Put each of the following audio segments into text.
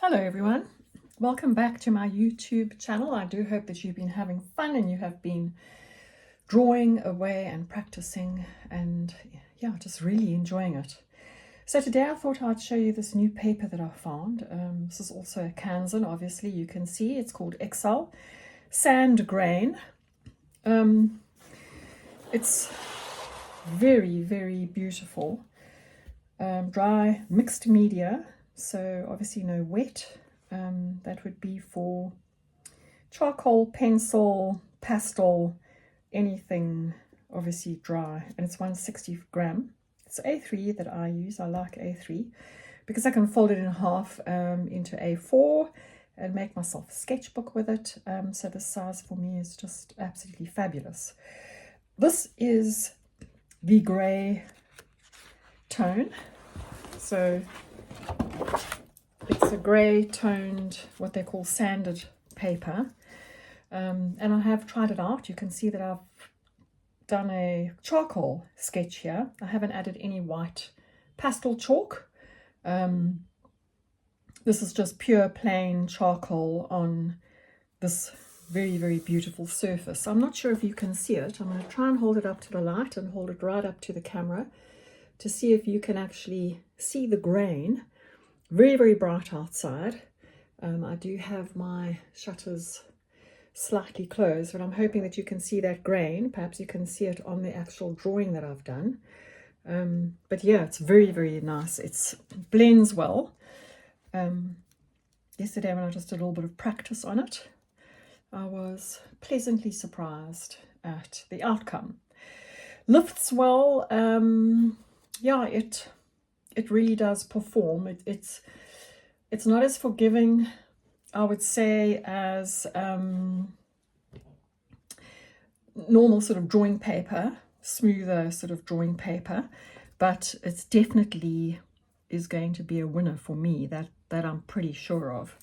Hello everyone, welcome back to my YouTube channel. I do hope that you've been having fun and you have been drawing away and practicing and just really enjoying it. So today I thought I'd show you this new paper that I found. This is also a Canson, obviously you can see. It's called XL Sand Grain. It's very, very beautiful. Dry mixed media. So obviously no wet. That would be for charcoal, pencil, pastel, anything obviously dry. And it's 160 gram. It's A3 that I use. I like A3 because I can fold it in half into A4 and make myself a sketchbook with it. So this size for me is just absolutely fabulous. This is the grey tone. So it's a grey toned, what they call sanded paper. And I have tried it out. You can see that I've done a charcoal sketch here. I haven't added any white pastel chalk. This is just pure plain charcoal on this very, very beautiful surface. I'm not sure if you can see it. I'm going to try and hold it up to the light and hold it right up to the camera to see if you can actually see the grain. Very, very bright outside. I do have my shutters slightly closed, but I'm hoping that you can see that grain. Perhaps you can see it on the actual drawing that I've done. But yeah, it's very, very nice. It blends well. Yesterday when I just did a little bit of practice on it, I was pleasantly surprised at the outcome. Lifts well. Yeah, it really does perform. It's not as forgiving, I would say, as normal sort of drawing paper, smoother sort of drawing paper, but it's definitely is going to be a winner for me, that I'm pretty sure of.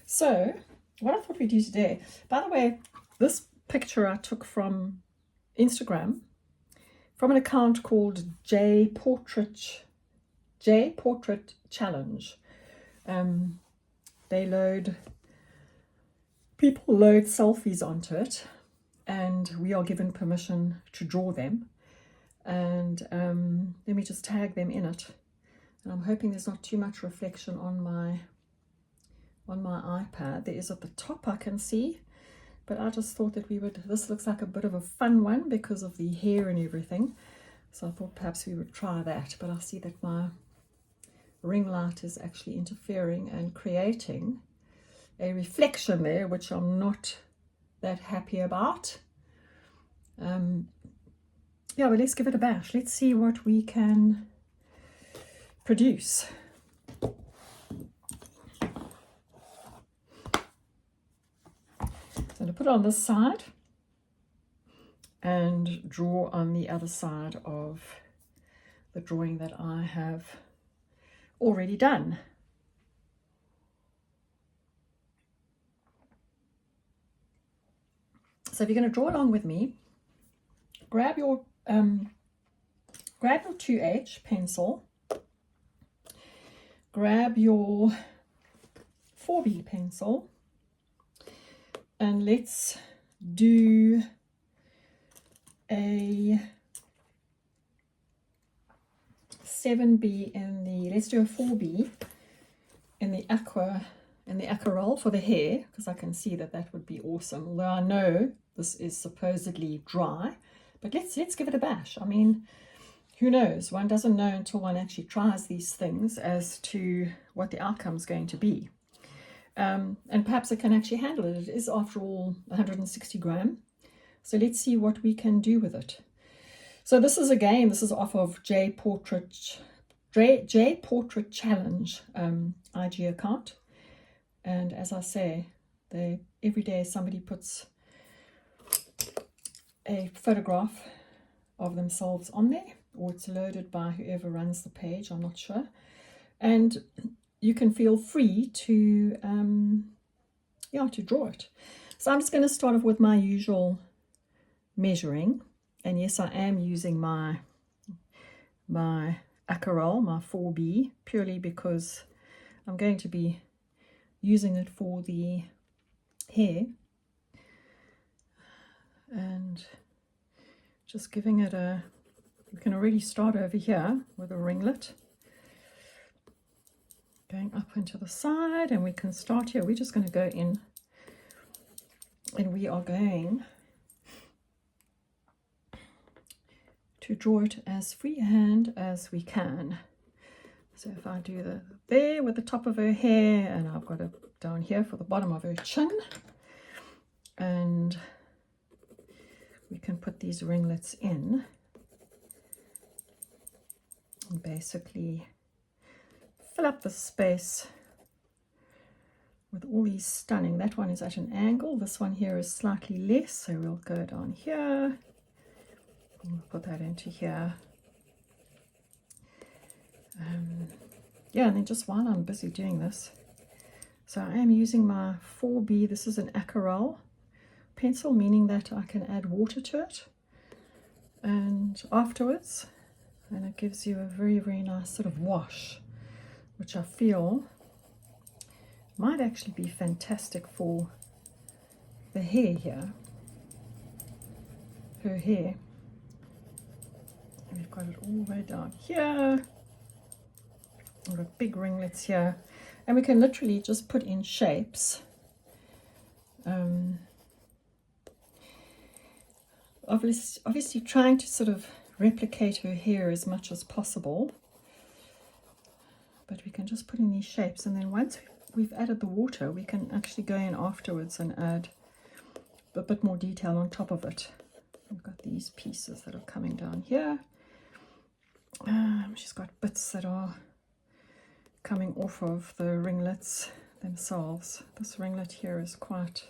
So what I thought we'd do today, by the way, this picture I took from Instagram, from an account called J Portrait Challenge. People load selfies onto it, and we are given permission to draw them. And let me just tag them in it. And I'm hoping there's not too much reflection on my iPad. There is at the top, I can see. But I just thought that this looks like a bit of a fun one because of the hair and everything. So I thought perhaps we would try that. But I see that my ring light is actually interfering and creating a reflection there, which I'm not that happy about. Yeah, but let's give it a bash. Let's see what we can produce. So I'm going to put it on this side and draw on the other side of the drawing that I have already done. So if you're going to draw along with me, grab your 2H pencil, grab your 4B pencil, and let's do a 7B let's do a 4B in the aquarelle for the hair, because I can see that would be awesome. Although I know this is supposedly dry, but let's give it a bash. I mean, who knows? One doesn't know until one actually tries these things as to what the outcome is going to be. And perhaps it can actually handle it. It is, after all, 160 gram. So let's see what we can do with it. So this is off of J Portrait Challenge IG account. And as I say, every day somebody puts a photograph of themselves on there, or it's loaded by whoever runs the page, I'm not sure. And you can feel free to draw it. So I'm just going to start off with my usual measuring. And yes, I am using my aquarelle, my 4B, purely because I'm going to be using it for the hair and just giving it a, you can already start over here with a ringlet going up into the side, and we can start here. We're just going to go in and we are going to draw it as freehand as we can. So if I do the there with the top of her hair, and I've got it down here for the bottom of her chin, and we can put these ringlets in and basically fill up the space with all these stunning. That one is at an angle, this one here is slightly less, so we'll go down here and we'll put that into here. Yeah, and then just while I'm busy doing this, so I am using my 4B, this is an Aquarelle pencil, meaning that I can add water to it and afterwards, and it gives you a very, very nice sort of wash, which I feel might actually be fantastic for the hair here, her hair. And we've got it all the way down here. We've got big ringlets here, and we can literally just put in shapes. Obviously trying to sort of replicate her hair as much as possible, but we can just put in these shapes, and then once we've added the water, we can actually go in afterwards and add a bit more detail on top of it. We've got these pieces that are coming down here. She's got bits that are coming off of the ringlets themselves. This ringlet here is quite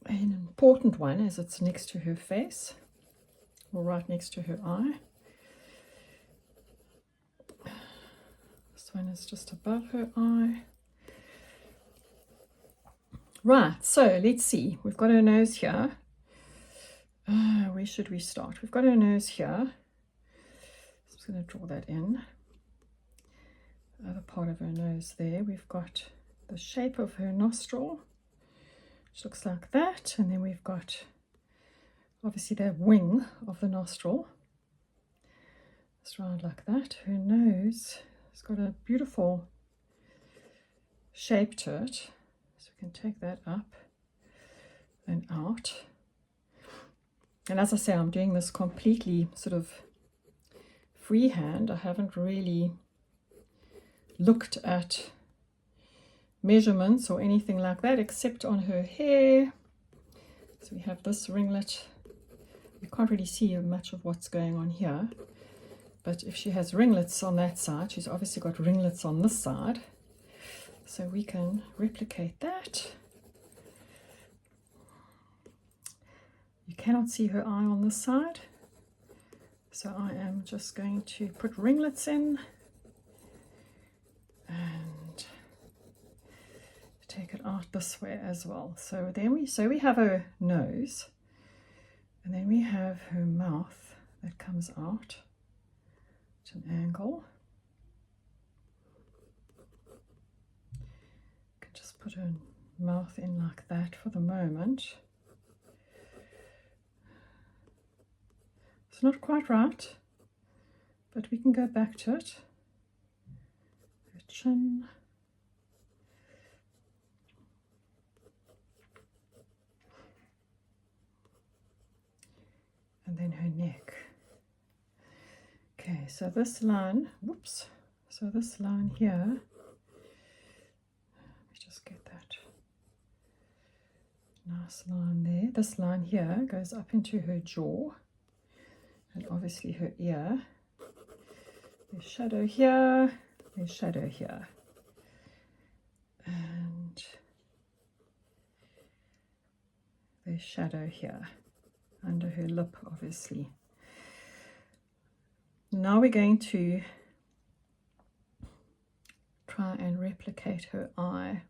an important one, as it's next to her face, or right next to her eye. This one is just above her eye. Right, so let's see. We've got her nose here. Where should we start? We've got her nose here. So I'm just going to draw that in. The other part of her nose there. We've got the shape of her nostril, which looks like that. And then we've got obviously the wing of the nostril. It's round like that. Her nose has got a beautiful shape to it. So we can take that up and out. And as I say, I'm doing this completely sort of freehand. I haven't really looked at measurements or anything like that, except on her hair. So we have this ringlet. You can't really see much of what's going on here, but if she has ringlets on that side, she's obviously got ringlets on this side, so we can replicate that. You cannot see her eye on this side, so I am just going to put ringlets in and take it out this way as well. So then we have her nose, and then we have her mouth that comes out at an angle. You can just put her mouth in like that for the moment. It's not quite right, but we can go back to it. Her chin. And then her neck. Okay, so this line, whoops, so this line here, let me just get that nice line there. This line here goes up into her jaw, and obviously her ear. There's shadow here, there's shadow here, and there's shadow here under her lip, obviously. Now we're going to try and replicate her eye.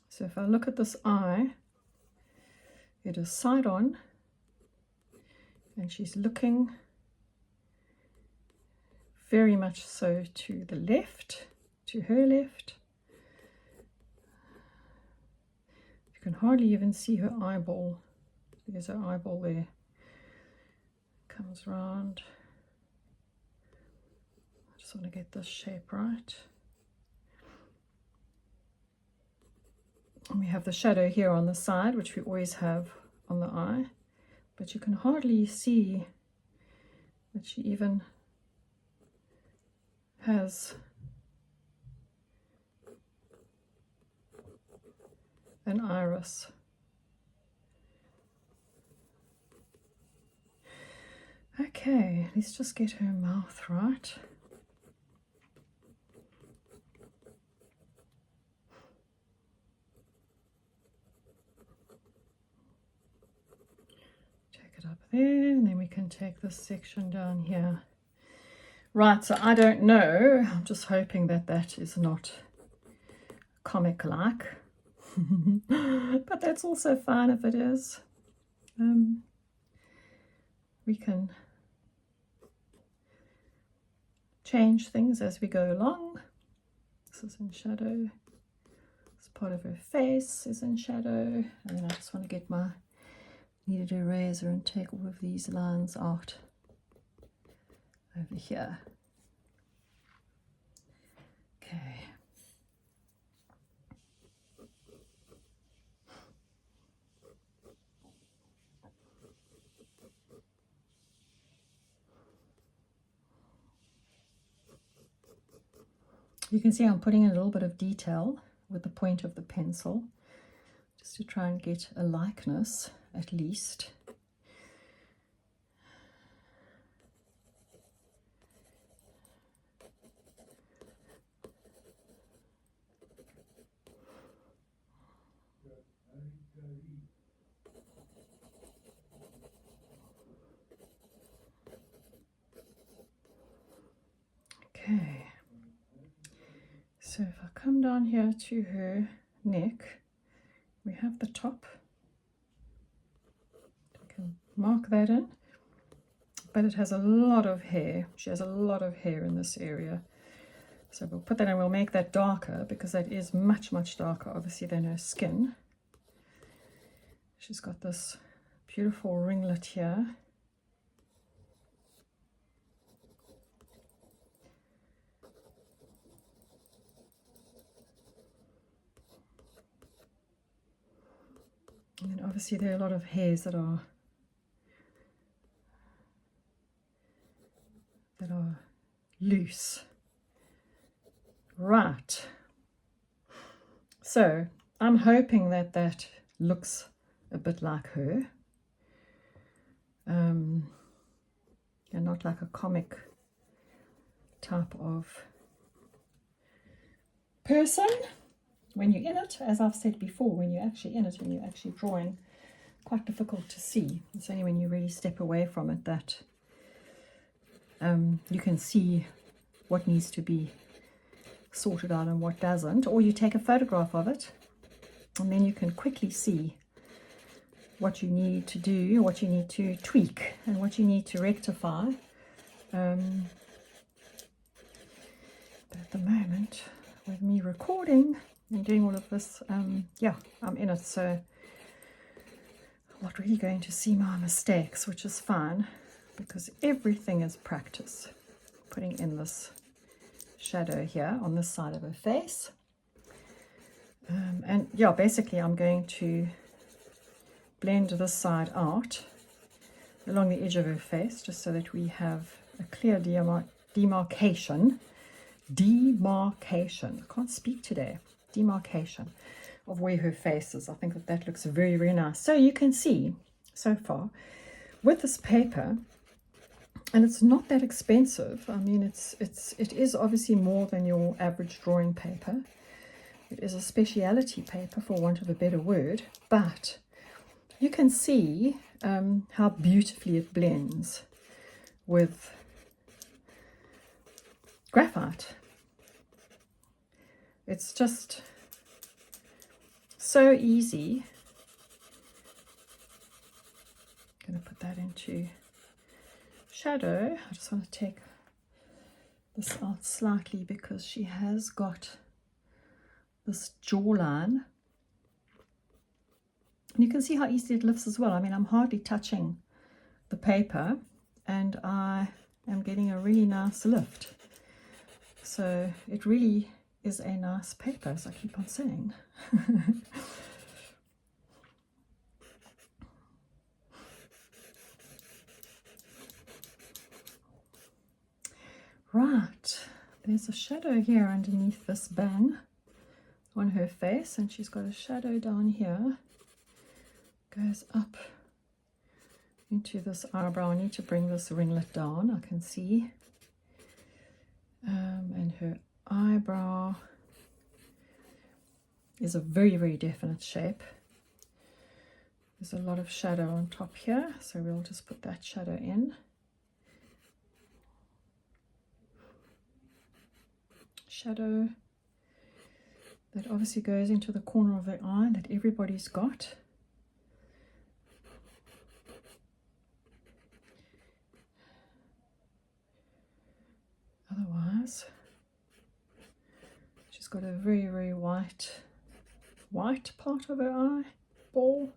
So if I look at this eye, it is side on, and she's looking very much so to the left, to her left. You can hardly even see her eyeball. There's her eyeball there. Comes round. I just want to get this shape right. And we have the shadow here on the side, which we always have on the eye, but you can hardly see that she even has an iris. Okay, let's just get her mouth right. Take it up there, and then we can take this section down here. Right, so I don't know. I'm just hoping that that is not comic-like. But that's also fine if it is. We can change things as we go along. This is in shadow. This part of her face is in shadow. And then I just want to get my kneaded eraser and take all of these lines out over here. Okay. You can see I'm putting in a little bit of detail with the point of the pencil, just to try and get a likeness at least. Okay. So if I come down here to her neck, we have the top. I can mark that in, but it has a lot of hair. She has a lot of hair in this area. So we'll put that in, we'll make that darker because that is much, much darker, obviously, than her skin. She's got this beautiful ringlet here. And then obviously there are a lot of hairs that are loose. Right. So I'm hoping that that looks a bit like her. And not like a comic type of person. When you're in it, as I've said before, when you're actually in it and you're actually drawing, quite difficult to see. It's only when you really step away from it that you can see what needs to be sorted out and what doesn't. Or you take a photograph of it and then you can quickly see what you need to do, what you need to tweak and what you need to rectify. But at the moment, with me recording and doing all of this, yeah, I'm in it, so I'm not really going to see my mistakes, which is fine because everything is practice. Putting in this shadow here on this side of her face, and yeah, basically I'm going to blend this side out along the edge of her face just so that we have a clear demarcation. I can't speak today. Demarcation of where her face is. I think that that looks very, very nice. So you can see so far with this paper, and it's not that expensive. I mean, it is obviously more than your average drawing paper. It is a speciality paper, for want of a better word, but you can see how beautifully it blends with graphite. It's just so easy. I'm going to put that into shadow. I just want to take this out slightly because she has got this jawline. And you can see how easily it lifts as well. I mean, I'm hardly touching the paper and I am getting a really nice lift. So it really is a nice paper, as I keep on saying. Right, there's a shadow here underneath this bang on her face, and she's got a shadow down here. Goes up into this eyebrow. I need to bring this ringlet down, I can see. And her eyebrow is a very, very definite shape. There's a lot of shadow on top here, so we'll just put that shadow in. Shadow that obviously goes into the corner of the eye that everybody's got. Otherwise, she's got a very, very white part of her eye ball.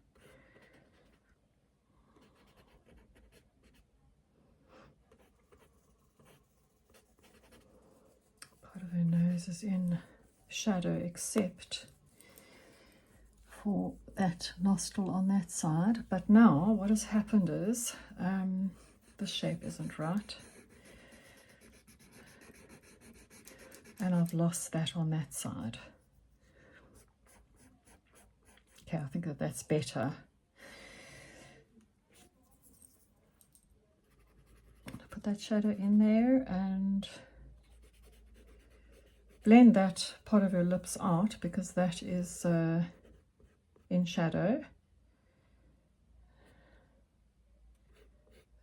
Part of her nose is in shadow, except for that nostril on that side. But now what has happened is the shape isn't right. And I've lost that on that side. Okay, I think that that's better. Put that shadow in there and blend that part of her lips out because that is in shadow.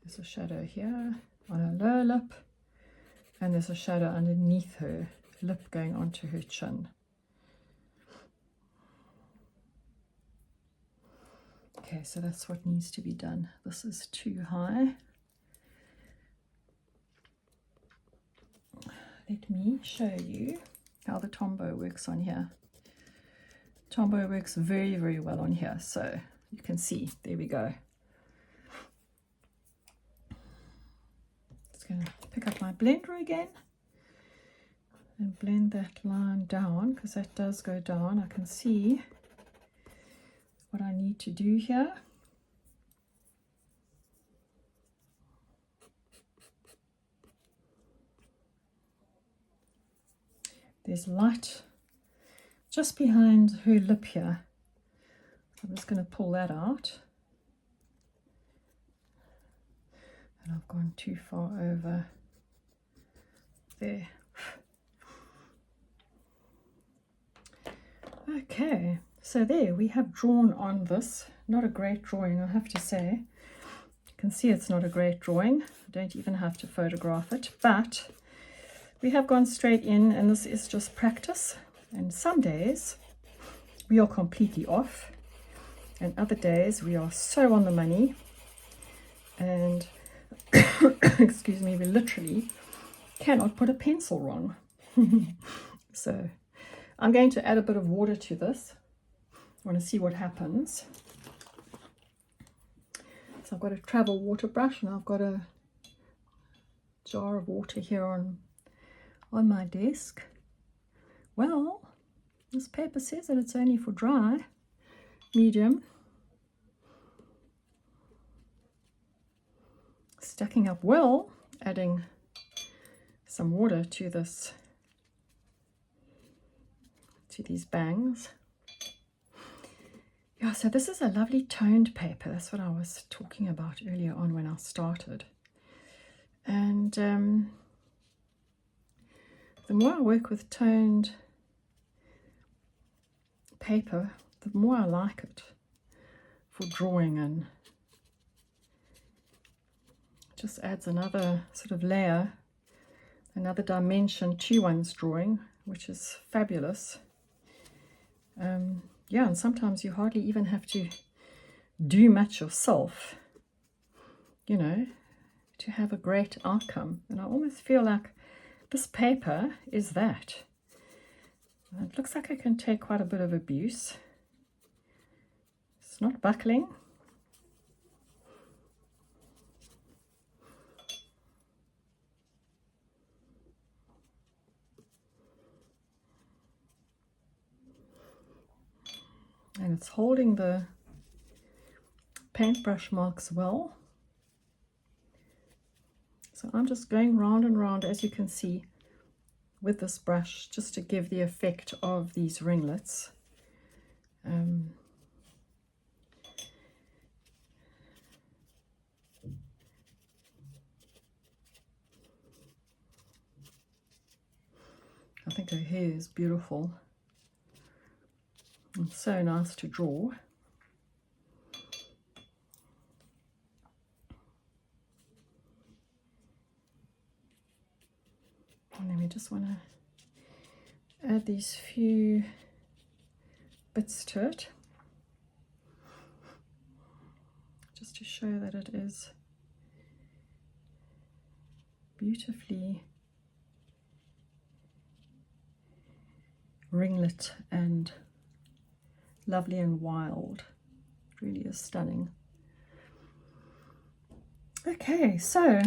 There's a shadow here on her lower lip, and there's a shadow underneath her lip going onto her chin. Okay, so that's what needs to be done. This is too high. Let me show you how the Tombow works on here. Tombow works very, very well on here, so you can see, there we go. Just going to pick up my blender again and blend that line down, because that does go down. I can see what I need to do here. There's light just behind her lip here. I'm just going to pull that out. And I've gone too far over there. Okay, so there we have drawn on this. Not a great drawing, I have to say. You can see it's not a great drawing. I don't even have to photograph it, but we have gone straight in, and this is just practice. And some days we are completely off, and other days we are so on the money, and excuse me, we literally cannot put a pencil wrong. So I'm going to add a bit of water to this. I want to see what happens. So I've got a travel water brush, and I've got a jar of water here on my desk. Well, this paper says that it's only for dry, medium. Stacking up well, adding some water to this, to these bangs. Yeah, so this is a lovely toned paper. That's what I was talking about earlier on when I started. And the more I work with toned paper, the more I like it for drawing, and just adds another sort of layer, another dimension to one's drawing, which is fabulous. Yeah, and sometimes you hardly even have to do much yourself, you know, to have a great outcome. And I almost feel like this paper is that. It looks like it can take quite a bit of abuse. It's not buckling. And it's holding the paintbrush marks well. So I'm just going round and round, as you can see, with this brush, just to give the effect of these ringlets. I think her hair is beautiful. It's so nice to draw. And then we just want to add these few bits to it, just to show that it is beautifully ringlet and lovely and wild. It really is stunning. Okay, so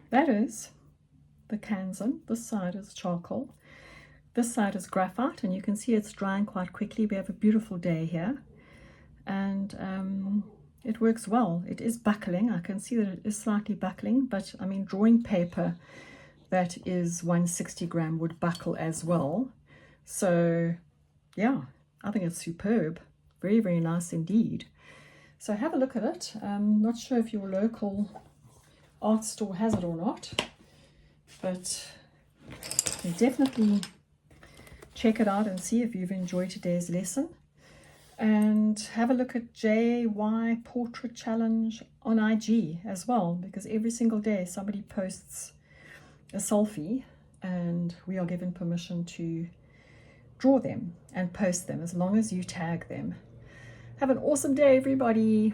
that is the Canson. This side is charcoal, this side is graphite, and you can see it's drying quite quickly. We have a beautiful day here, and it works well. It is buckling. I can see that it is slightly buckling, but I mean, drawing paper that is 160 gram would buckle as well. So yeah, I think it's superb. Very, very nice indeed. So have a look at it. I'm not sure if your local art store has it or not, but you definitely check it out and see if you've enjoyed today's lesson. And have a look at JY Portrait Challenge on IG as well, because every single day somebody posts a selfie and we are given permission to draw them and post them as long as you tag them. Have an awesome day, everybody.